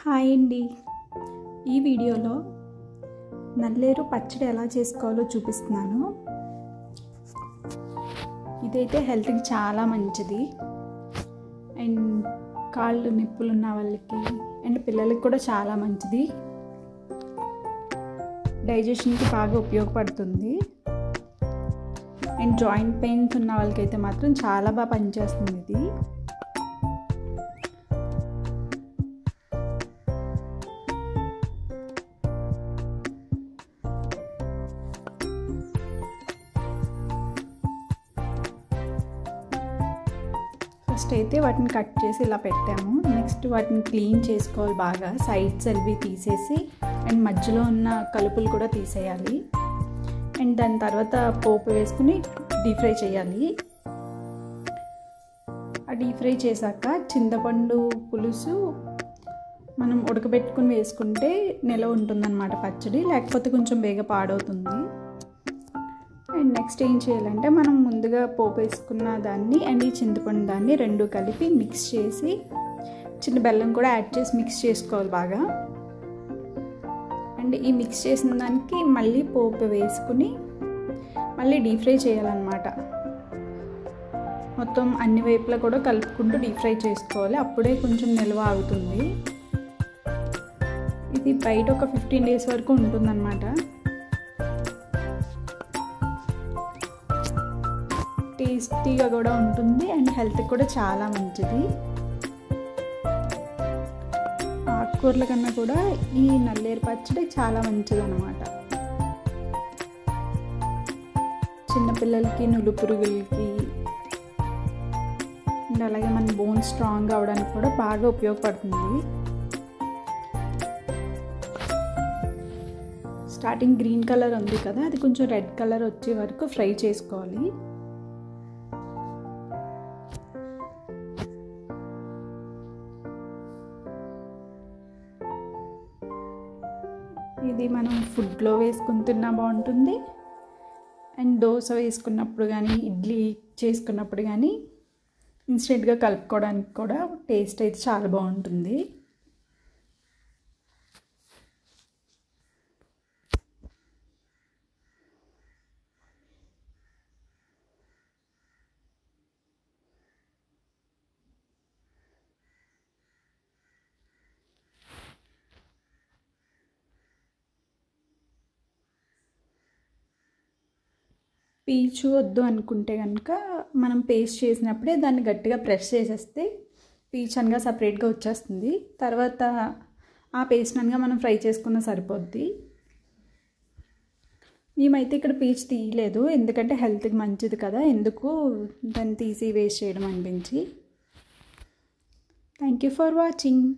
Hi అండి. ఈ వీడియోలో నల్లేరు పచ్చడి ఎలా చేసుకోవాలో చూపిస్తున్నాను. ఇదైతే హెల్త్కి చాలా మంచిది అండ్ కాళ్ళు నొప్పులు ఉన్న వాళ్ళకి అండ్ పిల్లలకి కూడా చాలా మంచిది. డైజెషన్కి బాగా ఉపయోగపడుతుంది అండ్ జాయింట్ పెయిన్స్ ఉన్న వాళ్ళకైతే మాత్రం చాలా బాగా పనిచేస్తుంది ఇది. ఫస్ట్ అయితే వాటిని కట్ చేసి ఇలా పెట్టాము. నెక్స్ట్ వాటిని క్లీన్ చేసుకోవాలి బాగా, సైడ్స్ అవి తీసేసి అండ్ మధ్యలో ఉన్న కలుపులు కూడా తీసేయాలి. అండ్ దాని తర్వాత పోపు వేసుకుని డీప్ ఫ్రై చేయాలి. ఆ డీప్ ఫ్రై చేశాక చింతపండు పులుసు మనం ఉడకబెట్టుకుని వేసుకుంటే నిలవ ఉంటుందన్నమాట పచ్చడి, లేకపోతే కొంచెం బేగా పాడవుతుంది. అండ్ నెక్స్ట్ ఏం చేయాలంటే మనం ముందుగా పోపు వేసుకున్న దాన్ని అండ్ ఈ చింతపండు దాన్ని రెండు కలిపి మిక్స్ చేసి చిన్న బెల్లం కూడా యాడ్ చేసి మిక్స్ చేసుకోవాలి బాగా. అండ్ ఈ మిక్స్ చేసిన దానికి మళ్ళీ పోపు వేసుకుని మళ్ళీ డీప్ ఫ్రై చేయాలన్నమాట. మొత్తం అన్ని వైపులా కూడా కలుపుకుంటూ డీప్ ఫ్రై చేసుకోవాలి, అప్పుడే కొంచెం నిల్వ అవుతుంది. ఇది బయట ఒక 15 days వరకు ఉంటుందన్నమాట. టేస్టీగా కూడా ఉంటుంది అండ్ హెల్త్కి కూడా చాలా మంచిది. ఆకుకూరల కన్నా కూడా ఈ నల్లేరు పచ్చడి చాలా మంచిది అన్నమాట. చిన్నపిల్లలకి, నులు పురుగులకి అండ్ అలాగే మన బోన్ స్ట్రాంగ్ అవడానికి కూడా బాగా ఉపయోగపడుతుంది. స్టార్టింగ్ గ్రీన్ కలర్ ఉంది కదా, అది కొంచెం రెడ్ కలర్ వచ్చే వరకు ఫ్రై చేసుకోవాలి. ఇది మనం ఫుడ్లో వేసుకుని తిన్నా బాగుంటుంది అండ్ దోశ వేసుకున్నప్పుడు కానీ ఇడ్లీ చేసుకున్నప్పుడు కానీ ఇన్స్టెంట్గా కలుపుకోవడానికి కూడా టేస్ట్ అయితే చాలా బాగుంటుంది. పీచు వద్దు అనుకుంటే కనుక మనం పేస్ట్ చేసినప్పుడే దాన్ని గట్టిగా ప్రెస్ చేసేస్తే పీచ్ అనగా సపరేట్గా వచ్చేస్తుంది. తర్వాత ఆ పేస్ట్ అనగా మనం ఫ్రై చేసుకున్న సరిపోద్ది. మేమైతే ఇక్కడ పీచ్ తీయలేదు, ఎందుకంటే హెల్త్కి మంచిది కదా, ఎందుకు దాన్ని తీసి వేస్ట్ చేయడం అనిపించి. Thank you for watching.